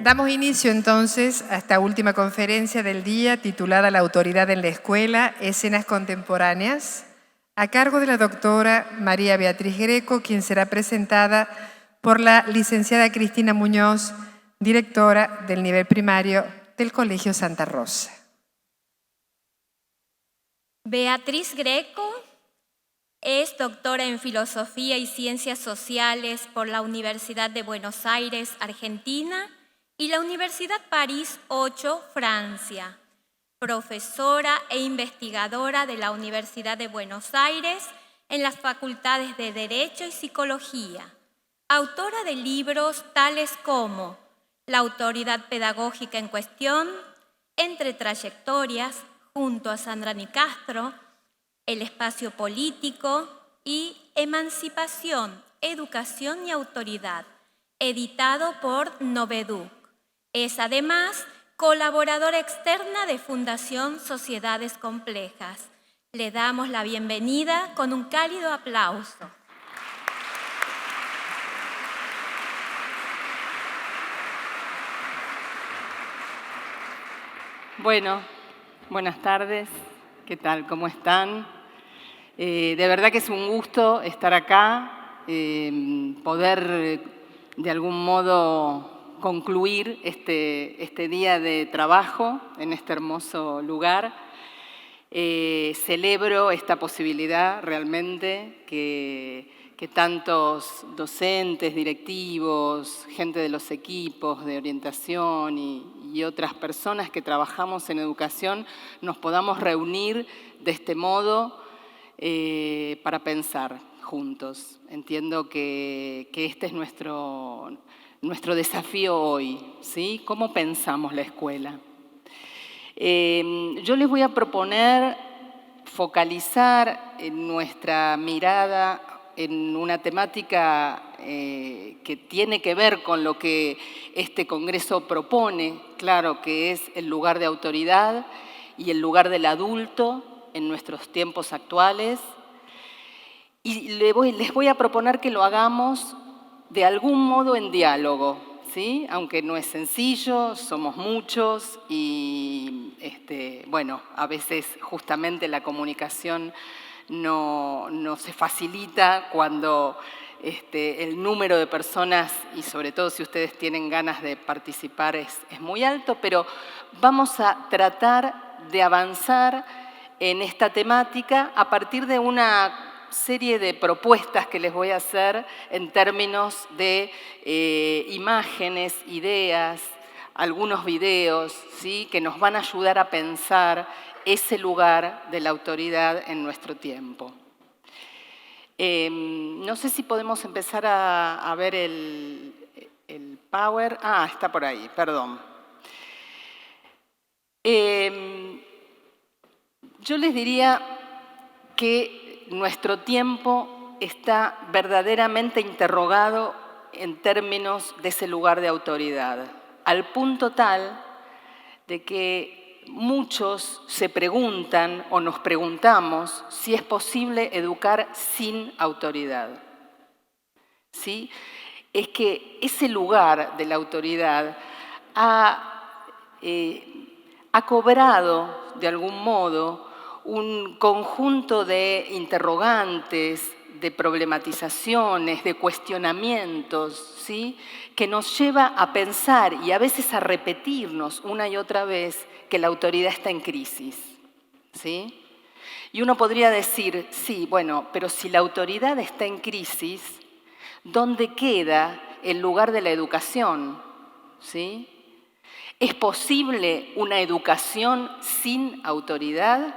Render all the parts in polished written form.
Damos inicio entonces a esta última conferencia del día titulada La autoridad en la escuela, escenas contemporáneas, a cargo de la doctora María Beatriz Greco, quien será presentada por la licenciada Cristina Muñoz, directora del nivel primario del Colegio Santa Rosa. Beatriz Greco es doctora en Filosofía y Ciencias Sociales por la Universidad de Buenos Aires, Argentina, y la Universidad París 8, Francia. Profesora e investigadora de la Universidad de Buenos Aires en las facultades de Derecho y Psicología. Autora de libros tales como La autoridad pedagógica en cuestión, Entre trayectorias, junto a Sandra Nicastro, El espacio político y Emancipación, Educación y Autoridad, editado por Noveduc. Es además colaboradora externa de Fundación Sociedades Complejas. Le damos la bienvenida con un cálido aplauso. Bueno, buenas tardes. ¿Qué tal? ¿Cómo están? De verdad que es un gusto estar acá, poder de algún modo concluir este día de trabajo en este hermoso lugar. Celebro esta posibilidad realmente que tantos docentes, directivos, gente de los equipos de orientación y otras personas que trabajamos en educación nos podamos reunir de este modo para pensar juntos. Entiendo que este es nuestro desafío hoy, ¿sí? ¿Cómo pensamos la escuela? Yo les voy a proponer focalizar nuestra mirada en una temática que tiene que ver con lo que este Congreso propone, claro, que es el lugar de autoridad y el lugar del adulto en nuestros tiempos actuales. Y les voy a proponer que lo hagamos de algún modo en diálogo, ¿sí? Aunque no es sencillo, somos muchos y bueno, a veces justamente la comunicación no se facilita cuando el número de personas, y sobre todo si ustedes tienen ganas de participar, es muy alto, pero vamos a tratar de avanzar en esta temática a partir de una serie de propuestas que les voy a hacer en términos de imágenes, ideas, algunos videos, ¿sí? Que nos van a ayudar a pensar ese lugar de la autoridad en nuestro tiempo. No sé si podemos empezar a ver el power. Ah, está por ahí, perdón. Yo les diría que nuestro tiempo está verdaderamente interrogado en términos de ese lugar de autoridad, al punto tal de que muchos se preguntan o nos preguntamos si es posible educar sin autoridad. ¿Sí? Es que ese lugar de la autoridad ha cobrado de algún modo un conjunto de interrogantes, de problematizaciones, de cuestionamientos, ¿sí? Que nos lleva a pensar y a veces a repetirnos una y otra vez que la autoridad está en crisis, ¿sí? Y uno podría decir, sí, bueno, pero si la autoridad está en crisis, ¿dónde queda el lugar de la educación? ¿Sí? ¿Es posible una educación sin autoridad?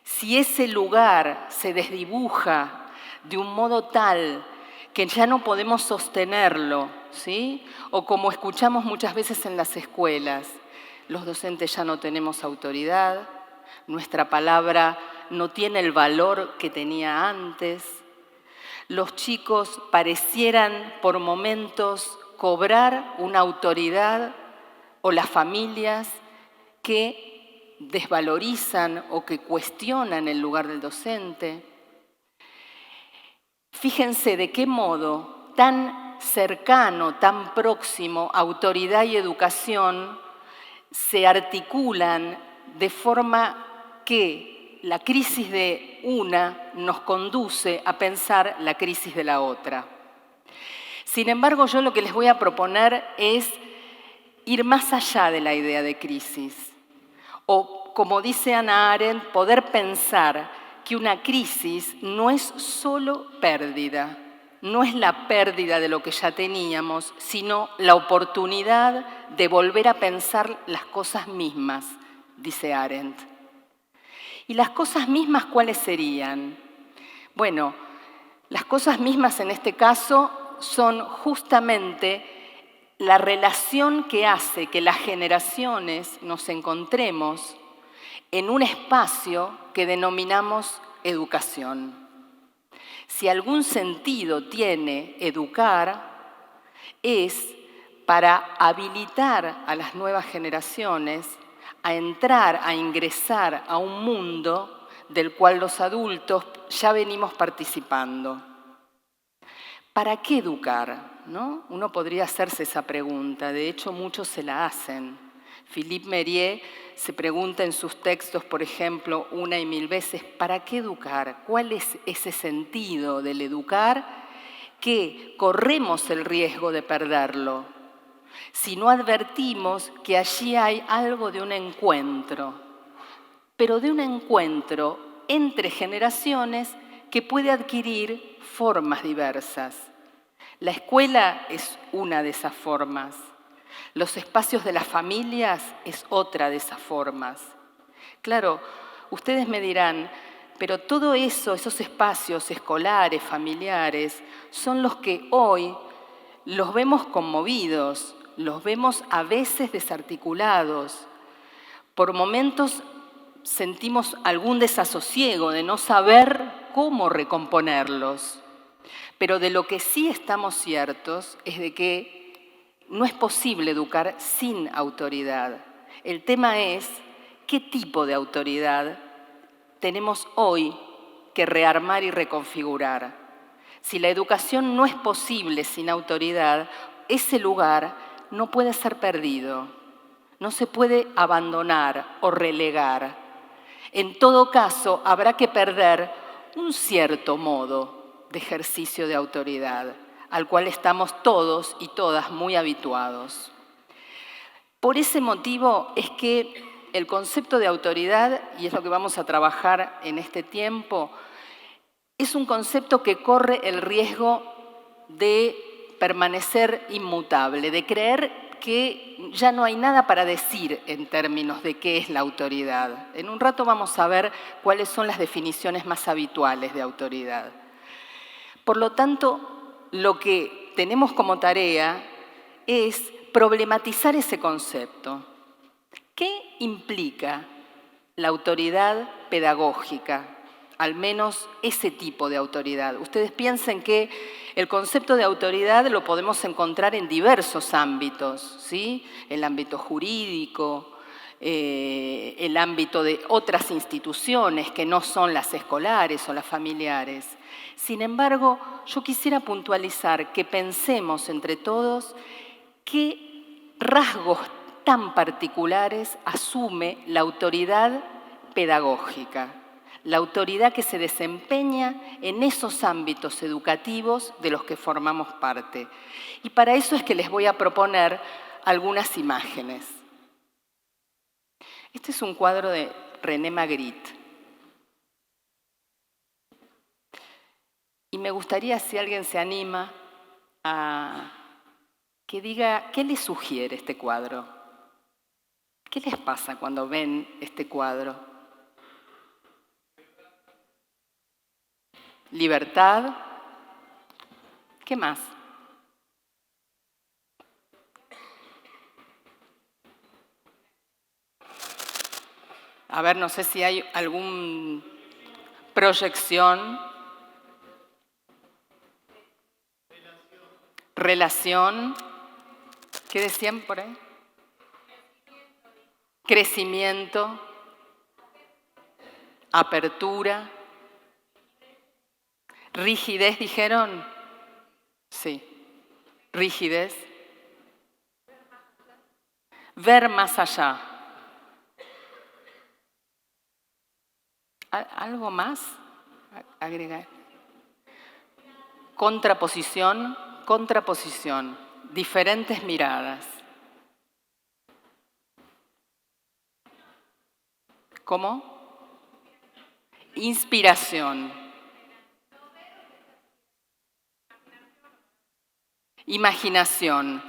Si ese lugar se desdibuja de un modo tal que ya no podemos sostenerlo, ¿sí? O como escuchamos muchas veces en las escuelas, los docentes ya no tenemos autoridad, nuestra palabra no tiene el valor que tenía antes, Los chicos parecieran por momentos cobrar una autoridad, o las familias que desvalorizan o que cuestionan el lugar del docente. Fíjense de qué modo tan cercano, tan próximo, autoridad y educación se articulan de forma que la crisis de una nos conduce a pensar la crisis de la otra. Sin embargo, yo lo que les voy a proponer es ir más allá de la idea de crisis. O, como dice Hannah Arendt, poder pensar que una crisis no es solo pérdida, no es la pérdida de lo que ya teníamos, sino la oportunidad de volver a pensar las cosas mismas, dice Arendt. ¿Y las cosas mismas cuáles serían? Bueno, las cosas mismas en este caso son justamente la relación que hace que las generaciones nos encontremos en un espacio que denominamos educación. Si algún sentido tiene educar, es para habilitar a las nuevas generaciones a entrar, a ingresar a un mundo del cual los adultos ya venimos participando. ¿Para qué educar? ¿No? Uno podría hacerse esa pregunta, de hecho muchos se la hacen. Philippe Mérieux se pregunta en sus textos, por ejemplo, una y mil veces, ¿para qué educar? ¿Cuál es ese sentido del educar que corremos el riesgo de perderlo si no advertimos que allí hay algo de un encuentro, pero de un encuentro entre generaciones que puede adquirir formas diversas? La escuela es una de esas formas. Los espacios de las familias es otra de esas formas. Claro, ustedes me dirán, pero todo eso, esos espacios escolares, familiares, son los que hoy los vemos conmovidos, los vemos a veces desarticulados. Por momentos sentimos algún desasosiego de no saber cómo recomponerlos. Pero de lo que sí estamos ciertos es de que no es posible educar sin autoridad. El tema es qué tipo de autoridad tenemos hoy que rearmar y reconfigurar. Si la educación no es posible sin autoridad, ese lugar no puede ser perdido, no se puede abandonar o relegar. En todo caso, habrá que perder un cierto modo de ejercicio de autoridad, al cual estamos todos y todas muy habituados. Por ese motivo es que el concepto de autoridad, y es lo que vamos a trabajar en este tiempo, es un concepto que corre el riesgo de permanecer inmutable, de creer que ya no hay nada para decir en términos de qué es la autoridad. En un rato vamos a ver cuáles son las definiciones más habituales de autoridad. Por lo tanto, lo que tenemos como tarea es problematizar ese concepto. ¿Qué implica la autoridad pedagógica? Al menos ese tipo de autoridad. Ustedes piensen que el concepto de autoridad lo podemos encontrar en diversos ámbitos, ¿sí? El ámbito jurídico, el ámbito de otras instituciones que no son las escolares o las familiares. Sin embargo, yo quisiera puntualizar que pensemos entre todos qué rasgos tan particulares asume la autoridad pedagógica, la autoridad que se desempeña en esos ámbitos educativos de los que formamos parte. Y para eso es que les voy a proponer algunas imágenes. Este es un cuadro de René Magritte. Y me gustaría, si alguien se anima, a que diga qué les sugiere este cuadro. ¿Qué les pasa cuando ven este cuadro? Libertad. ¿Qué más? A ver, no sé si hay alguna proyección. relación, ¿qué decían por ahí? Crecimiento, apertura, rigidez, ¿dijeron? Sí, rigidez. Ver más allá. ¿Algo más? Agregar. Contraposición, contraposición. Diferentes miradas. ¿Cómo? Inspiración. Imaginación.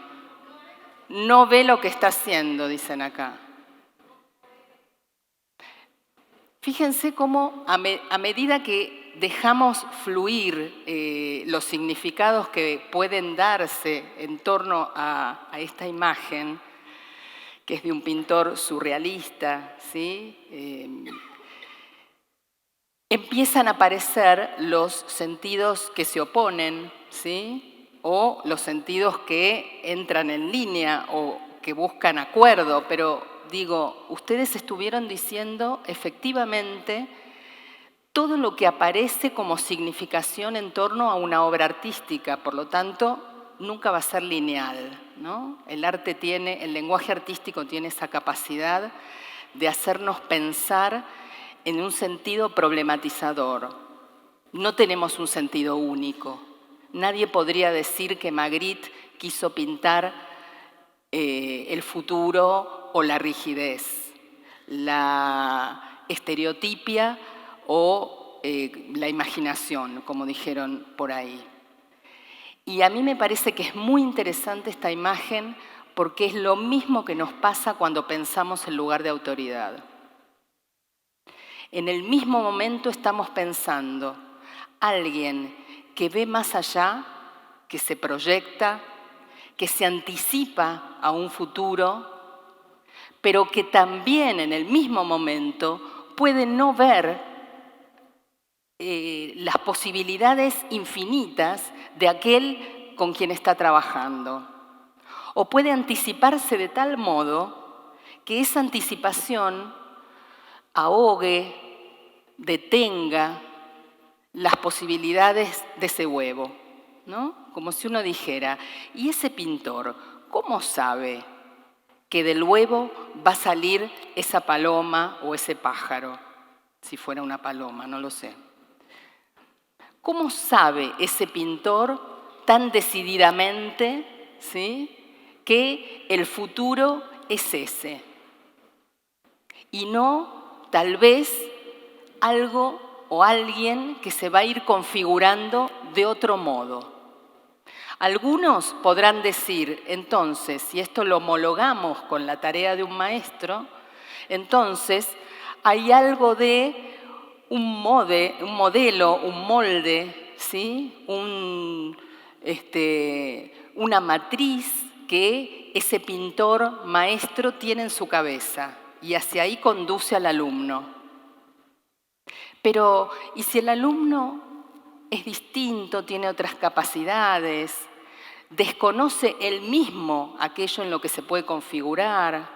No ve lo que está haciendo, dicen acá. Fíjense cómo a medida que dejamos fluir los significados que pueden darse en torno a esta imagen, que es de un pintor surrealista, ¿sí? Empiezan a aparecer los sentidos que se oponen, ¿sí? O los sentidos que entran en línea o que buscan acuerdo, pero digo, ustedes estuvieron diciendo efectivamente todo lo que aparece como significación en torno a una obra artística, por lo tanto, nunca va a ser lineal, ¿no? El lenguaje artístico tiene esa capacidad de hacernos pensar en un sentido problematizador. No tenemos un sentido único. Nadie podría decir que Magritte quiso pintar el futuro o la rigidez, la estereotipia o la imaginación, como dijeron por ahí. Y a mí me parece que es muy interesante esta imagen porque es lo mismo que nos pasa cuando pensamos en lugar de autoridad. En el mismo momento estamos pensando alguien que ve más allá, que se proyecta, que se anticipa a un futuro, pero que también en el mismo momento puede no ver las posibilidades infinitas de aquel con quien está trabajando. O puede anticiparse de tal modo que esa anticipación ahogue, detenga las posibilidades de ese huevo, ¿no? Como si uno dijera, ¿y ese pintor cómo sabe que del huevo va a salir esa paloma o ese pájaro? Si fuera una paloma, no lo sé. ¿Cómo sabe ese pintor tan decididamente, ¿sí?, que el futuro es ese? Y no, tal vez, algo o alguien que se va a ir configurando de otro modo. Algunos podrán decir, entonces, si esto lo homologamos con la tarea de un maestro, entonces hay algo de un modelo, un molde, ¿sí?, una matriz que ese pintor maestro tiene en su cabeza y hacia ahí conduce al alumno. Pero, ¿y si el alumno es distinto, tiene otras capacidades, desconoce él mismo aquello en lo que se puede configurar?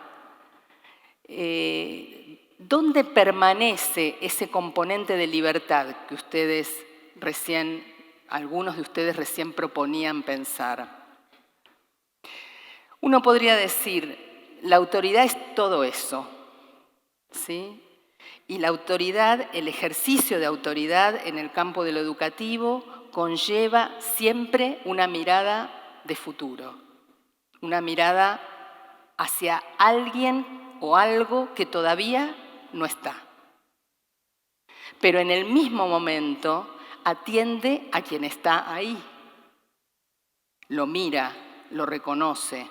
¿Dónde permanece ese componente de libertad que algunos de ustedes recién proponían pensar? Uno podría decir, la autoridad es todo eso, ¿sí? Y la autoridad, el ejercicio de autoridad en el campo de lo educativo conlleva siempre una mirada de futuro, una mirada hacia alguien o algo que todavía no está. Pero en el mismo momento atiende a quien está ahí, lo mira, lo reconoce,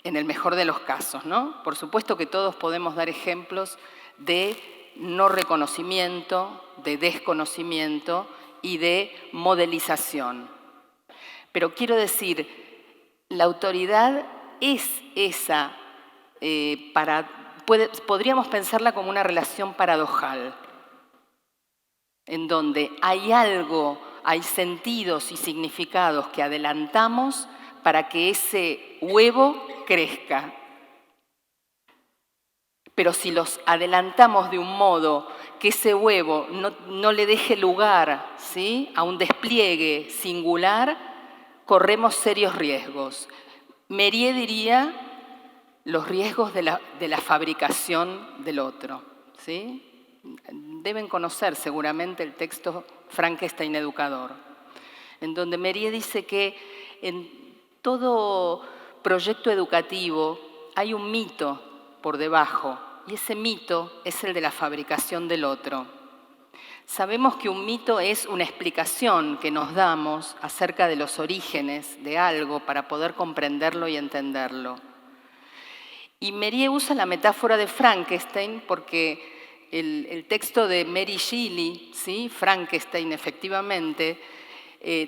en el mejor de los casos, ¿no? Por supuesto que todos podemos dar ejemplos de no reconocimiento, de desconocimiento y de modelización. Pero quiero decir, la autoridad es esa, podríamos pensarla como una relación paradojal, en donde hay algo hay sentidos y significados que adelantamos para que ese huevo crezca. Pero si los adelantamos de un modo que ese huevo no le deje lugar, ¿sí?, a un despliegue singular, corremos serios riesgos. Mériès diría los riesgos de la fabricación del otro, ¿sí? Deben conocer seguramente el texto Frankenstein educador, en donde Mériès dice que en todo proyecto educativo hay un mito por debajo, y ese mito es el de la fabricación del otro. Sabemos que un mito es una explicación que nos damos acerca de los orígenes de algo para poder comprenderlo y entenderlo. Y Mériès usa la metáfora de Frankenstein porque el texto de Mary Shelley, ¿sí?, Frankenstein efectivamente,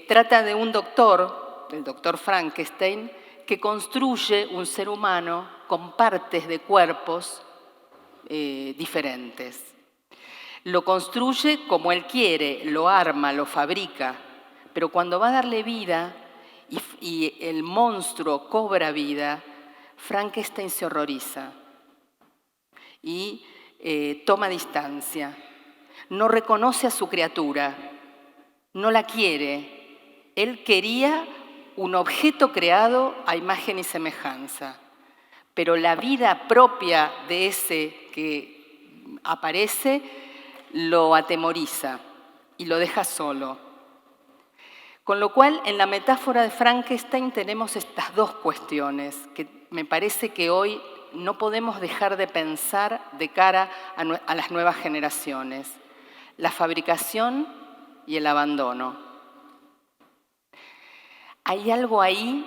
trata de un doctor, el doctor Frankenstein, que construye un ser humano con partes de cuerpos diferentes. Lo construye como él quiere, lo arma, lo fabrica, pero cuando va a darle vida y el monstruo cobra vida, Frankenstein se horroriza y toma distancia. No reconoce a su criatura, no la quiere. Él quería un objeto creado a imagen y semejanza, pero la vida propia de ese que aparece lo atemoriza y lo deja solo. Con lo cual, en la metáfora de Frankenstein tenemos estas dos cuestiones que me parece que hoy no podemos dejar de pensar de cara a las nuevas generaciones. La fabricación y el abandono. Hay algo ahí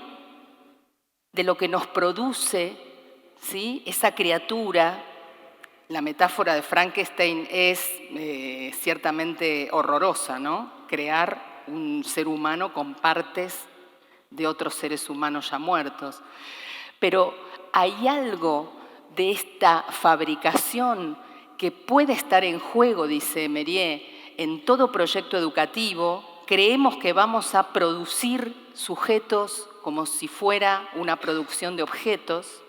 de lo que nos produce, ¿sí?, esa criatura. La metáfora de Frankenstein es ciertamente horrorosa, ¿no? Crear un ser humano con partes de otros seres humanos ya muertos. Pero hay algo de esta fabricación que puede estar en juego, dice Mériès, en todo proyecto educativo. Creemos que vamos a producir sujetos como si fuera una producción de objetos.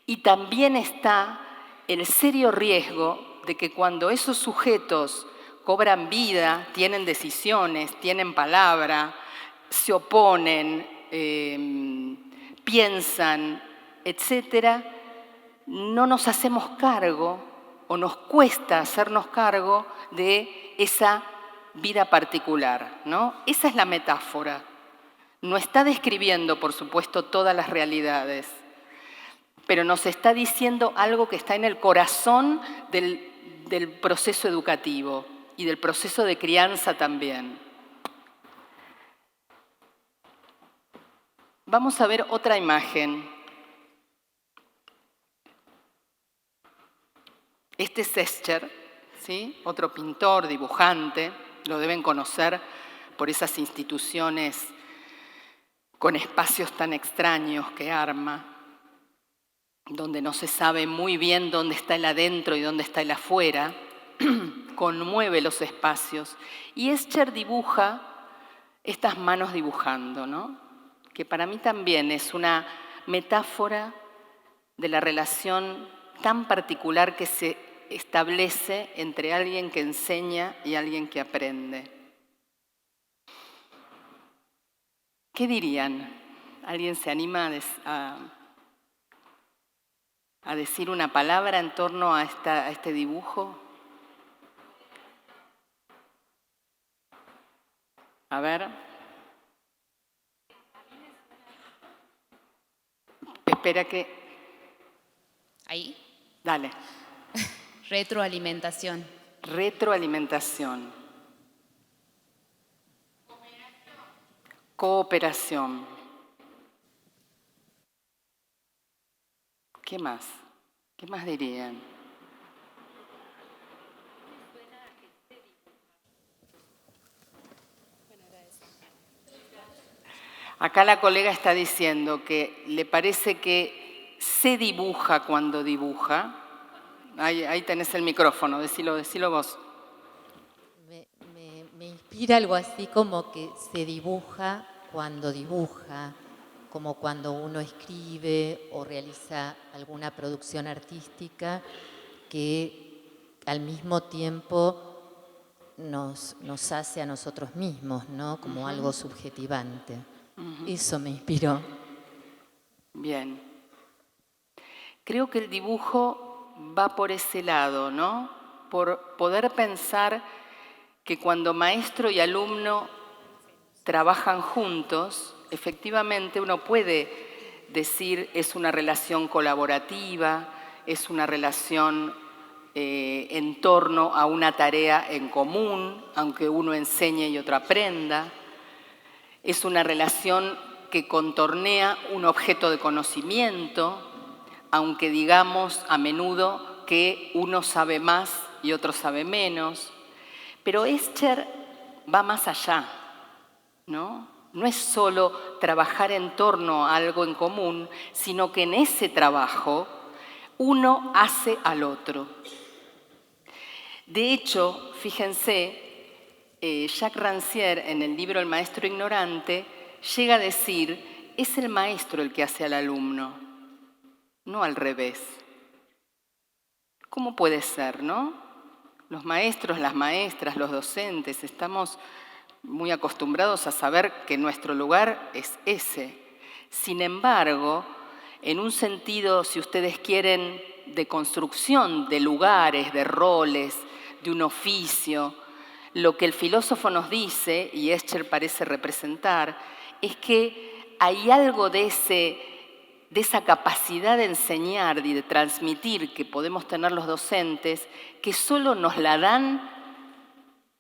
Y también está el serio riesgo de que cuando esos sujetos cobran vida, tienen decisiones, tienen palabra, se oponen, piensan, etc., no nos hacemos cargo o nos cuesta hacernos cargo de esa vida particular, ¿no? Esa es la metáfora. No está describiendo, por supuesto, todas las realidades, pero nos está diciendo algo que está en el corazón del proceso educativo y del proceso de crianza también. Vamos a ver otra imagen. Este es Escher, ¿sí?, otro pintor, dibujante, lo deben conocer por esas instituciones con espacios tan extraños que arma, donde no se sabe muy bien dónde está el adentro y dónde está el afuera, conmueve los espacios. Y Escher dibuja estas manos dibujando, ¿no?, que para mí también es una metáfora de la relación tan particular que se establece entre alguien que enseña y alguien que aprende. ¿Qué dirían? ¿Alguien se anima a decir una palabra en torno a este dibujo? A ver. Espera que... ¿Ahí? Dale. Retroalimentación. Retroalimentación. Cooperación. ¿Qué más? ¿Qué más dirían? Acá la colega está diciendo que le parece que se dibuja cuando dibuja. Ahí tenés el micrófono, decilo vos. Me inspira inspira algo así como que se dibuja, como cuando uno escribe o realiza alguna producción artística que al mismo tiempo nos hace a nosotros mismos, ¿no? Como algo subjetivante. Eso me inspiró. Bien. Creo que el dibujo va por ese lado, ¿no? Por poder pensar que cuando maestro y alumno trabajan juntos, efectivamente uno puede decir es una relación colaborativa, es una relación en torno a una tarea en común, aunque uno enseñe y otro aprenda. Es una relación que contornea un objeto de conocimiento, aunque digamos a menudo que uno sabe más y otro sabe menos. Pero Escher va más allá, ¿no? No es solo trabajar en torno a algo en común, sino que en ese trabajo uno hace al otro. De hecho, fíjense, Jacques Rancière, en el libro El maestro ignorante, llega a decir, es el maestro el que hace al alumno, no al revés. ¿Cómo puede ser, no? Los maestros, las maestras, los docentes, estamos muy acostumbrados a saber que nuestro lugar es ese. Sin embargo, en un sentido, si ustedes quieren, de construcción de lugares, de roles, de un oficio, lo que el filósofo nos dice, y Escher parece representar, es que hay algo de esa capacidad de enseñar y de transmitir que podemos tener los docentes, que solo nos la dan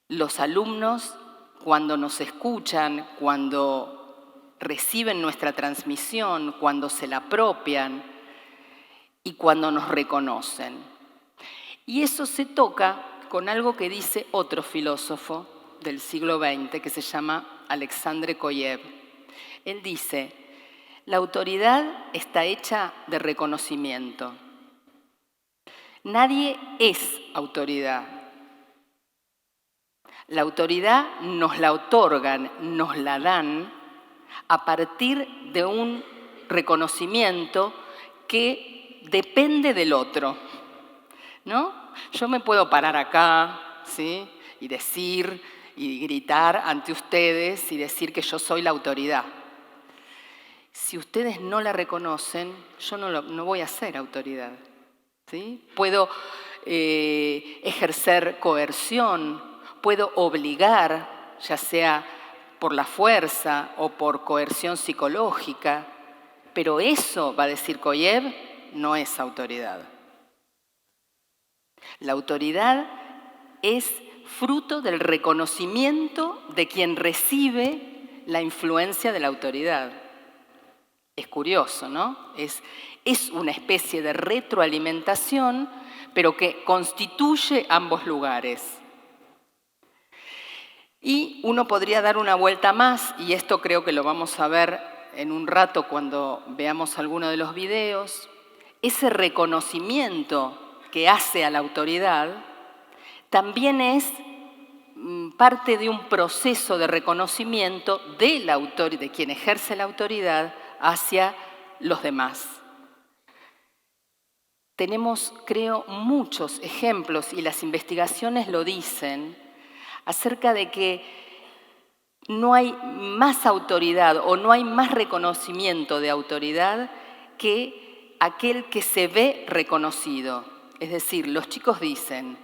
los alumnos cuando nos escuchan, cuando reciben nuestra transmisión, cuando se la apropian y cuando nos reconocen. Y eso se toca con algo que dice otro filósofo del siglo XX que se llama Alexandre Koyev. Él dice, la autoridad está hecha de reconocimiento. Nadie es autoridad. La autoridad nos la otorgan, nos la dan a partir de un reconocimiento que depende del otro, ¿no? Yo me puedo parar acá, ¿sí? Y decir y gritar ante ustedes y decir que yo soy la autoridad. Si ustedes no la reconocen, yo no voy a ser autoridad, ¿sí? Puedo ejercer coerción, puedo obligar, ya sea por la fuerza o por coerción psicológica, pero eso, va a decir Koyev, no es autoridad. La autoridad es fruto del reconocimiento de quien recibe la influencia de la autoridad. Es curioso, ¿no? Es una especie de retroalimentación, pero que constituye ambos lugares. Y uno podría dar una vuelta más, y esto creo que lo vamos a ver en un rato cuando veamos alguno de los videos, ese reconocimiento que hace a la autoridad también es parte de un proceso de reconocimiento de quien ejerce la autoridad hacia los demás. Tenemos, creo, muchos ejemplos, y las investigaciones lo dicen, acerca de que no hay más autoridad o no hay más reconocimiento de autoridad que aquel que se ve reconocido. Es decir, los chicos dicen,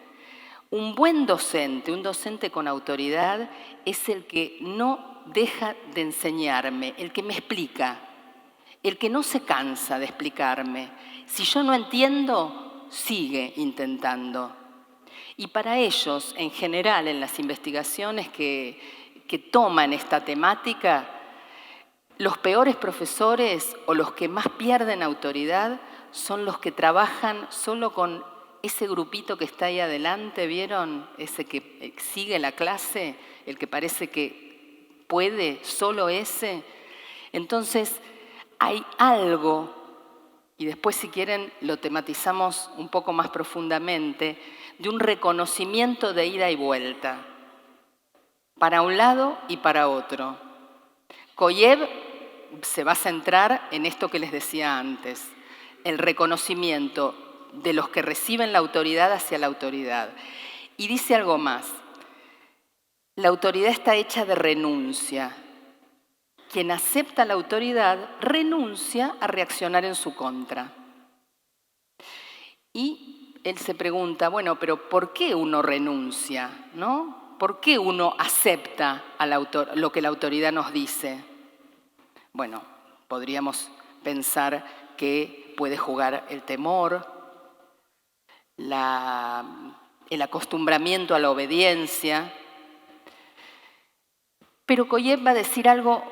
un buen docente, un docente con autoridad, es el que no deja de enseñarme, el que me explica, el que no se cansa de explicarme. Si yo no entiendo, sigue intentando. Y para ellos, en general, en las investigaciones que toman esta temática, los peores profesores o los que más pierden autoridad son los que trabajan solo con ese grupito que está ahí adelante, ¿vieron? Ese que sigue la clase, el que parece que puede, solo ese. Entonces, hay algo, y después si quieren lo tematizamos un poco más profundamente, de un reconocimiento de ida y vuelta. para un lado y para otro. Koyev se va a centrar en esto que les decía antes, el reconocimiento de los que reciben la autoridad hacia la autoridad. Y dice algo más, la autoridad está hecha de renuncia. Quien acepta la autoridad renuncia a reaccionar en su contra. Y él se pregunta, bueno, pero ¿por qué uno renuncia? ¿No? ¿Por qué uno acepta lo que la autoridad nos dice? Bueno, podríamos pensar que puede jugar el temor, el acostumbramiento a la obediencia. Pero Koyev va a decir algo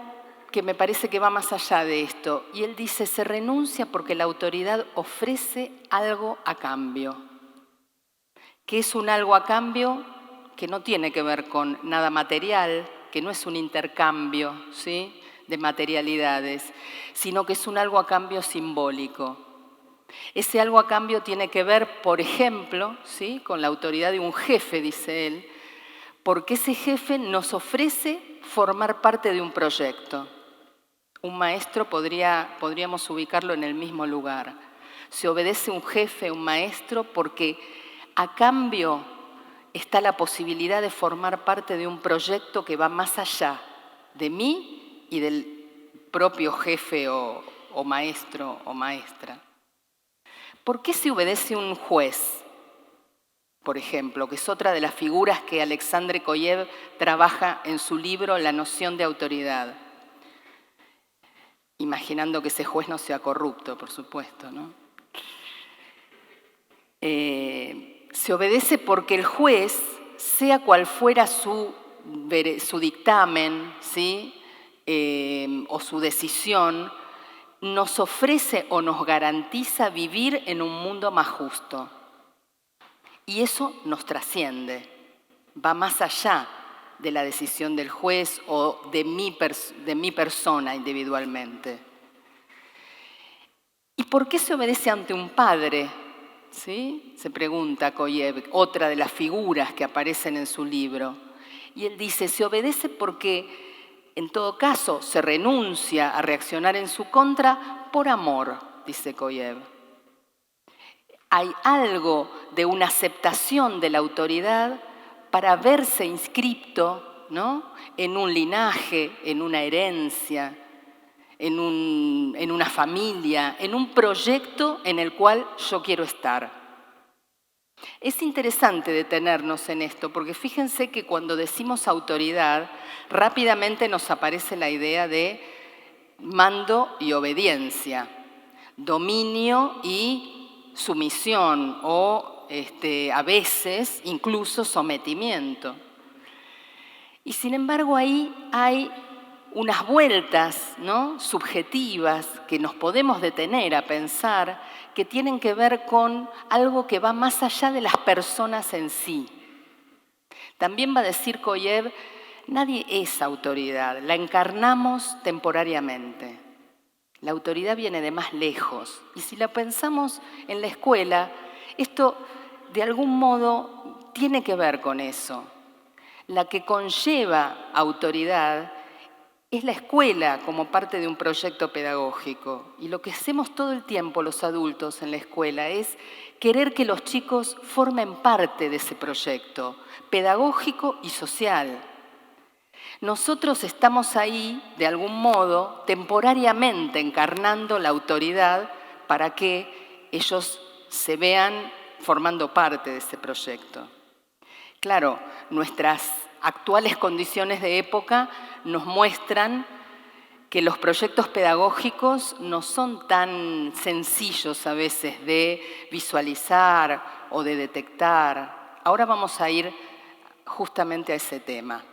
que me parece que va más allá de esto. Y él dice, se renuncia porque la autoridad ofrece algo a cambio. ¿Qué es un algo a cambio? Que no tiene que ver con nada material, que no es un intercambio, ¿sí?, de materialidades, sino que es un algo a cambio simbólico. Ese algo a cambio tiene que ver, por ejemplo, ¿sí?, con la autoridad de un jefe, dice él, porque ese jefe nos ofrece formar parte de un proyecto. Un maestro podríamos ubicarlo en el mismo lugar. Se obedece un jefe, un maestro, porque a cambio está la posibilidad de formar parte de un proyecto que va más allá de mí y del propio jefe o maestro o maestra. ¿Por qué se obedece un juez, por ejemplo, que es otra de las figuras que Alexandre Koyev trabaja en su libro La noción de autoridad? Imaginando que ese juez no sea corrupto, por supuesto, ¿no? Se obedece porque el juez, sea cual fuera su dictamen, ¿sí?, o su decisión, nos ofrece o nos garantiza vivir en un mundo más justo. Y eso nos trasciende, va más allá de la decisión del juez o de mi persona individualmente. ¿Y por qué se obedece ante un padre? ¿Sí?, se pregunta Koyev, otra de las figuras que aparecen en su libro. Y él dice, se obedece porque, en todo caso, se renuncia a reaccionar en su contra por amor, dice Koyev. Hay algo de una aceptación de la autoridad para verse inscripto, ¿no?, en un linaje, en una herencia, en una familia, en un proyecto en el cual yo quiero estar. Es interesante detenernos en esto, porque fíjense que cuando decimos autoridad, rápidamente nos aparece la idea de mando y obediencia, dominio y sumisión o a veces incluso sometimiento. Y sin embargo ahí hay unas vueltas, ¿no?, subjetivas que nos podemos detener a pensar que tienen que ver con algo que va más allá de las personas en sí. También va a decir Koyev, nadie es autoridad, la encarnamos temporariamente. La autoridad viene de más lejos. Y si la pensamos en la escuela, esto de algún modo tiene que ver con eso. La que conlleva autoridad es la escuela como parte de un proyecto pedagógico. Y lo que hacemos todo el tiempo los adultos en la escuela es querer que los chicos formen parte de ese proyecto pedagógico y social. Nosotros estamos ahí, de algún modo, temporariamente encarnando la autoridad para que ellos se vean formando parte de ese proyecto. Claro, nuestras actuales condiciones de época nos muestran que los proyectos pedagógicos no son tan sencillos a veces de visualizar o de detectar. Ahora vamos a ir justamente a ese tema.